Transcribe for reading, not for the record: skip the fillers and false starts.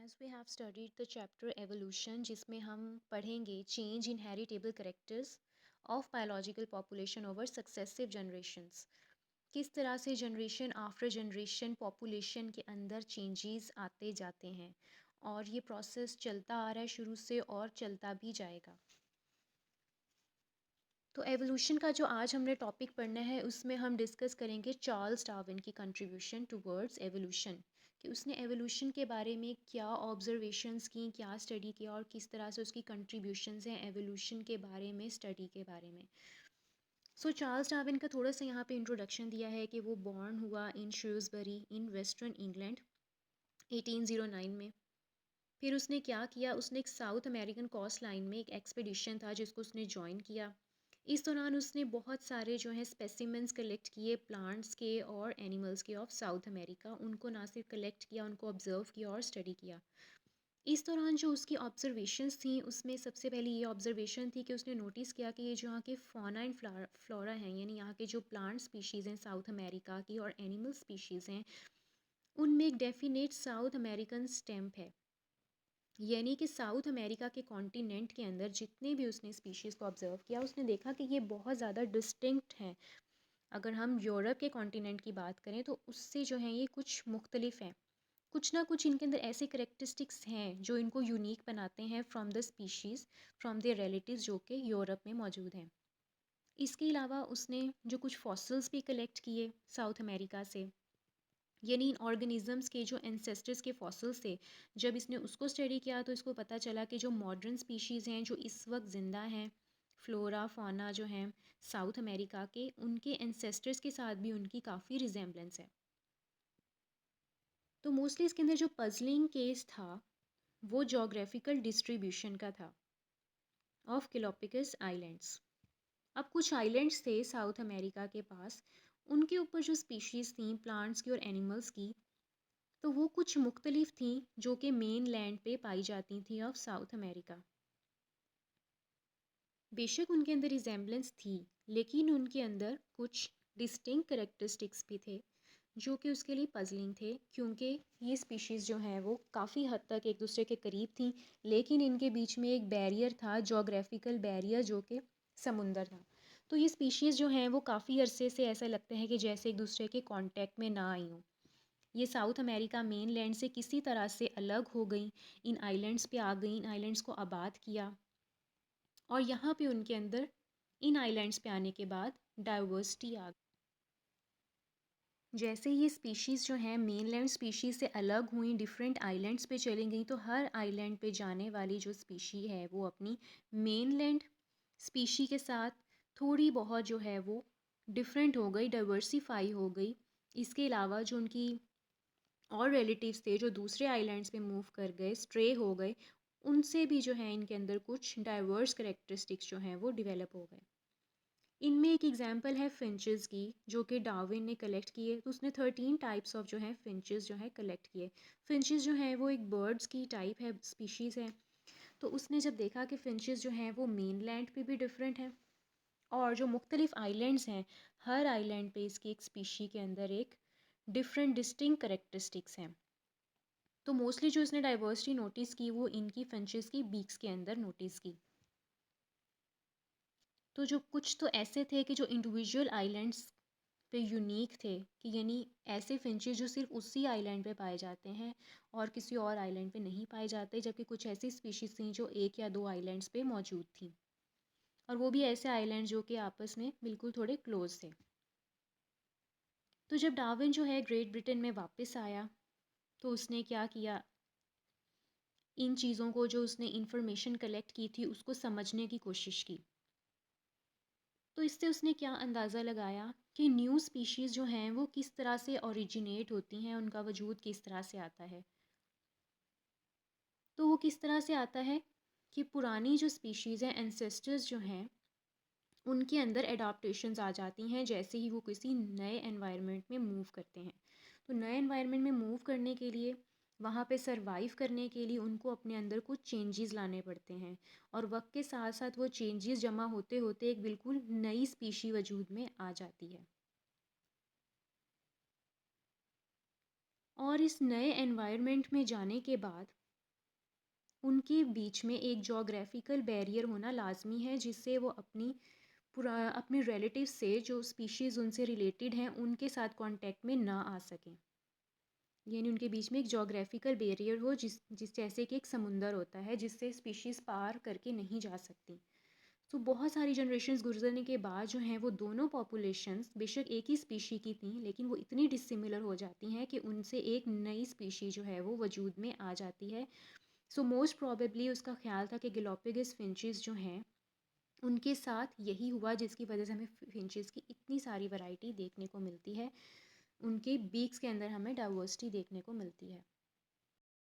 As we have studied the chapter evolution जिसमें हम पढ़ेंगे change in heritable characters of biological population over successive generations। किस तरह से जनरेशन आफ्टर जनरेशन पॉपुलेशन के अंदर चेंजेस आते जाते हैं और ये प्रोसेस चलता आ रहा है शुरू से और चलता भी जाएगा। तो एवोल्यूशन का जो आज हमने टॉपिक पढ़ना है उसमें हम डिस्कस करेंगे चार्ल्स डार्विन की कंट्रीब्यूशन टुवर्ड्स एवोल्यूशन, कि उसने एवोल्यूशन के बारे में क्या ऑब्जर्वेशंस की, क्या स्टडी किया और किस तरह से उसकी कंट्रीब्यूशंस हैं एवोल्यूशन के बारे में, स्टडी के बारे में। चार्ल्स डार्विन का थोड़ा सा यहाँ पे इंट्रोडक्शन दिया है कि वो बॉर्न हुआ इन श्रूसबरी इन वेस्टर्न इंग्लैंड 1809 में। फिर उसने क्या किया, उसने एक साउथ अमेरिकन कोस्ट लाइन में एक एक्सपीडिशन था जिसको उसने ज्वाइन किया। इस दौरान उसने बहुत सारे जो है स्पेसिमेंस कलेक्ट किए प्लांट्स के और एनिमल्स के ऑफ साउथ अमेरिका। उनको ना सिर्फ कलेक्ट किया, उनको ऑब्जर्व किया और स्टडी किया। इस दौरान जो उसकी ऑब्जर्वेशंस थी उसमें सबसे पहले ये ऑब्जर्वेशन थी कि उसने नोटिस किया कि ये जो यहाँ के फौना एंड फ्लोरा हैं, यानी यहाँ के जो प्लांट स्पीशीज़ हैं साउथ अमेरिका की और एनिमल स्पीशीज़ हैं, उनमें एक डेफिनेट साउथ अमेरिकन स्टैम्प है। यानी कि साउथ अमेरिका के कॉन्टिनेंट के अंदर जितने भी उसने स्पीशीज़ को ऑब्ज़र्व किया उसने देखा कि ये बहुत ज़्यादा डिस्टिंक्ट हैं। अगर हम यूरोप के कॉन्टिनेंट की बात करें तो उससे जो है ये कुछ मुख्तलिफ हैं। कुछ ना कुछ इनके अंदर ऐसे करेक्टरिस्टिक्स हैं जो इनको यूनिक बनाते हैं from the species from the relatives जो कि यूरोप में मौजूद हैं। इसके अलावा उसने जो कुछ फॉसिल्स भी कलेक्ट किए साउथ अमेरिका से, यानी इन ऑर्गेनिजम्स के जो एंसेस्टर्स के फॉसिल्स थे, जब इसने उसको स्टडी किया तो इसको पता चला कि जो मॉडर्न स्पीशीज़ हैं जो इस वक्त ज़िंदा हैं, फ्लोरा फौना जो हैं साउथ अमेरिका के, उनके एंसेस्टर्स के साथ भी उनकी काफ़ी रिजेम्बलेंस है। तो मोस्टली इसके अंदर जो पजलिंग केस था वो जोग्राफिकल डिस्ट्रीब्यूशन का था ऑफ किलोपिकस आइलैंड्स। अब कुछ आइलैंड्स थे साउथ अमेरिका के पास, उनके ऊपर जो स्पीशीज़ थी प्लांट्स की और एनिमल्स की, तो वो कुछ मुख्तलिफ थी जो कि मेन लैंड पे पाई जाती थी ऑफ साउथ अमेरिका। बेशक उनके अंदर रिजेम्बलेंस थी लेकिन उनके अंदर कुछ डिस्टिंक्ट करेक्टरिस्टिक्स भी थे जो कि उसके लिए पजलिंग थे, क्योंकि ये स्पीशीज़ जो हैं वो काफ़ी हद तक एक दूसरे के करीब थी लेकिन इनके बीच में एक बैरियर था, जोग्राफिकल बैरियर, जो कि समुंदर था। तो ये स्पीशीज़ जो हैं वो काफ़ी अरसे से ऐसा लगता है कि जैसे एक दूसरे के कांटेक्ट में ना आई हों। ये साउथ अमेरिका मेन लैंड से किसी तरह से अलग हो गई, इन आइलैंड्स पे आ गई, इन आइलैंड्स को आबाद किया और यहाँ पे उनके अंदर इन आइलैंड्स पे आने के बाद डाइवर्सिटी आ गई। जैसे ये स्पीशीज़ जो हैं मेनलैंड स्पीशीज़ से अलग हुई, डिफरेंट आइलैंड्स पे चली गई, तो हर आइलैंड पे जाने वाली जो स्पीशी है वो अपनी मेनलैंड स्पीशी के साथ थोड़ी बहुत जो है वो डिफरेंट हो गई, डाइवर्सिफाई हो गई। इसके अलावा जो उनकी और रिलेटिव्स थे जो दूसरे आइलैंड्स पे मूव कर गए, स्ट्रे हो गए, उनसे भी जो है इनके अंदर कुछ डाइवर्स करेक्टरिस्टिक्स जो हैं वो डेवलप हो गए। इनमें एक एग्जांपल है फिंचेस की जो कि डार्विन ने कलेक्ट किए। तो उसने 13 टाइप्स ऑफ जो है फिंचेस जो है कलेक्ट किए। फिंचेस जो है वो एक बर्ड्स की टाइप है, स्पीशीज़ है। तो उसने जब देखा कि फिंचेस जो हैं वो मेन लैंड पे भी डिफरेंट हैं और जो मुख्तलिफ आइलैंड्स हैं हर आइलैंड पे इसकी एक स्पीशी के अंदर एक डिफरेंट डिस्टिंक्ट करेक्टरिस्टिक्स हैं। तो मोस्टली जो इसने डाइवर्सिटी नोटिस की वो इनकी फिंचेस की बीक्स के अंदर नोटिस की। तो जो कुछ तो ऐसे थे कि जो इंडिविजुअल आइलैंड्स पे यूनिक थे, कि यानी ऐसे फिंचेस जो सिर्फ उसी आइलैंड पे पाए जाते हैं और किसी और आइलैंड पे नहीं पाए जाते, जबकि कुछ ऐसी स्पीशीज़ थी जो एक या दो आइलैंड्स पे मौजूद थी और वो भी ऐसे आइलैंड जो कि आपस में बिल्कुल थोड़े क्लोज थे। तो जब डार्विन जो है ग्रेट ब्रिटेन में वापस आया तो उसने क्या किया, इन चीज़ों को जो उसने इंफॉर्मेशन कलेक्ट की थी उसको समझने की कोशिश की। तो इससे उसने क्या अंदाज़ा लगाया कि न्यू स्पीशीज़ जो हैं वो किस तरह से ओरिजिनेट होती हैं, उनका वजूद किस तरह से आता है। तो वो किस तरह से आता है कि पुरानी जो स्पीशीज़ हैं, एंसेस्टर्स जो हैं, उनके अंदर एडाप्टेशंस आ जाती हैं जैसे ही वो किसी नए एनवायरनमेंट में मूव करते हैं। तो नए एनवायरनमेंट में मूव करने के लिए, वहाँ पे सरवाइव करने के लिए उनको अपने अंदर कुछ चेंजेस लाने पड़ते हैं और वक्त के साथ साथ वो चेंजेस जमा होते होते एक बिल्कुल नई स्पीशी वजूद में आ जाती है। और इस नए एनवायरनमेंट में जाने के बाद उनके बीच में एक जोग्राफिकल बैरियर होना लाजमी है, जिससे वो अपने रिलेटिव से जो स्पीशीज़ उनसे रिलेटेड हैं उनके साथ कांटेक्ट में ना आ सकें। यानी उनके बीच में एक जोग्राफिकल बैरियर हो, जिस जिस जैसे कि एक समुंदर होता है जिससे स्पीशीज़ पार करके नहीं जा सकती। तो बहुत सारी जनरेशन्स गुजरने के बाद जो हैं वो दोनों पॉपुलेशंस बेशक एक ही स्पीशी की थी, लेकिन वो इतनी डिसिमिलर हो जाती हैं कि उनसे एक नई स्पीशी जो है वो वजूद में आ जाती है। सो मोस्ट प्रोबेबली उसका ख्याल था कि गैलोपेगस फिंचेस जो हैं उनके साथ यही हुआ, जिसकी वजह से हमें फिंचेस की इतनी सारी वैरायटी देखने को मिलती है, उनके बीक्स के अंदर हमें डाइवर्सिटी देखने को मिलती है।